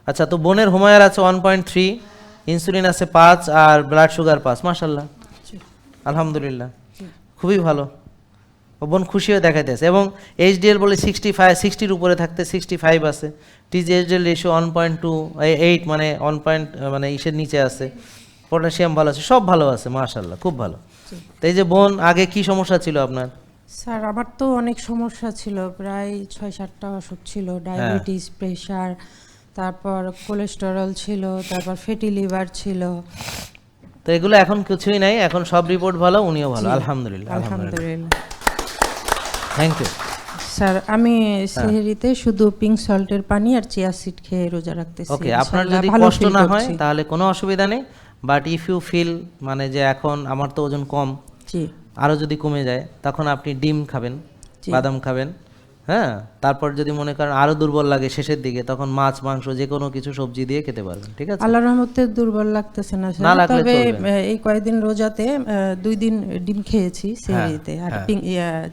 আচ্ছা, তো বোনের হোমায়ার আছে 1.3, ইনসুলিন আছে 5 আর ব্লাড সুগার 5। মাশাআল্লাহ, আলহামদুলিল্লাহ, খুবই ভালো। ও বোন খুশি হয়ে দেখাইতেছে। এবং এইচডিএল বলে 65, 60-র উপরে থাকতে 65 আছে। টিজিএইচডিএল রেশিও 1.28, মানে 1 মানে ইসের নিচে আছে। পটাশিয়াম ভালো আছে, সব ভালো আছে মাশাআল্লাহ, খুব ভালো। তো এই যে বোন, আগে কি সমস্যা ছিল আপনার? স্যার আমার তো অনেক সমস্যা ছিল, প্রায় 6-7টা অসুখ ছিল। ডায়াবেটিস, প্রেশার, তারপর কোলেস্টেরল ছিল, তারপর ফ্যাটি লিভার ছিল। তো এগুলো এখন কিছুই নাই, এখন সব রিপোর্ট ভালো, উনিও ভালো, জি, আলহামদুলিল্লাহ। আলহামদুলিল্লাহ। Thank you. স্যার আমি সেহরিতে শুধু পিঙ্ক সল্টের পানি আর চিয়া সিড খেয়ে রোজা রাখতেছি। ওকে, আপনার ইনশাআল্লাহ যদি ভালো কষ্ট feel না হয় করছি। তাহলে কোনো অসুবিধা নেই, বাট ইফ ইউ ফিল মানে যে এখন আমার তো ওজন কম, জি আরও যদি কমে যায়, তখন আপনি ডিম খাবেন, জি। বাদাম খাবেন। হ্যাঁ, তারপর যদি মনে করেন আরও দুর্বল লাগে শেষের দিকে, তখন মাছ মাংস যে কোনো কিছু সবজি দিয়ে খেতে পারবেন, ঠিক আছে? আল্লাহর রহমতে দুর্বল লাগতেছে না না স্যার, লাগলে তবে চলবে। এই কয়েকদিন রোজাতে 2 দিন ডিম খেয়েছি সেহরিতে, আর হ্যাঁ।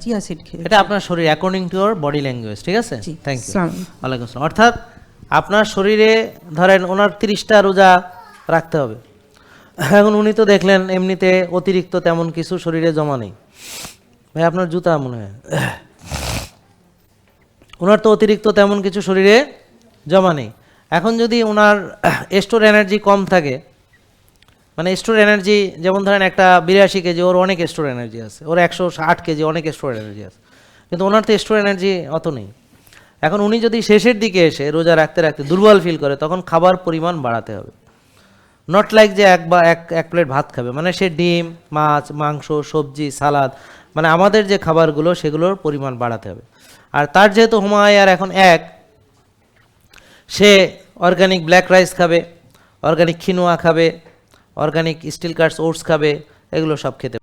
চিয়া সিড খেয়েছি। এটা আপনার শরীর according to your body language, ঠিক আছে? জি, থ্যাংক ইউ। আসসালামু আলাইকুম। ওয়ালাইকুম আসসালাম। অর্থাৎ আপনার শরীরে ধরেন ওনার 30টা রোজা রাখতে হবে। এখন উনি তো দেখলেন এমনিতে অতিরিক্ত তেমন কিছু শরীরে জমা নেই। ভাই আপনার জুতা মনে হয়, ওনার তো অতিরিক্ত তেমন কিছু শরীরে জমা নেই। এখন যদি ওনার স্টোর এনার্জি কম থাকে, মানে স্টোর এনার্জি যেমন ধরেন একটা 82 কেজি, ওর অনেক স্টোর এনার্জি আছে, ওর 160 কেজি অনেক স্টোর এনার্জি আছে, কিন্তু ওনার তো স্টোর এনার্জি অত নেই। এখন উনি যদি শেষের দিকে এসে রোজা রাখতে রাখতে দুর্বল ফিল করে, তখন খাবার পরিমাণ বাড়াতে হবে। নট লাইক যে এক প্লেট ভাত খাবে, মানে সে ডিম, মাছ, মাংস, সবজি, সালাদ, মানে আমাদের যে খাবারগুলো সেগুলোর পরিমাণ বাড়াতে হবে। আর তার যেহেতু হোমায়ার এখন 1, সে অর্গানিক ব্ল্যাক রাইস খাবে, অর্গানিক খিনোয়া খাবে, অর্গানিক স্টিল কাটস ওটস খাবে, এগুলো সব খেতে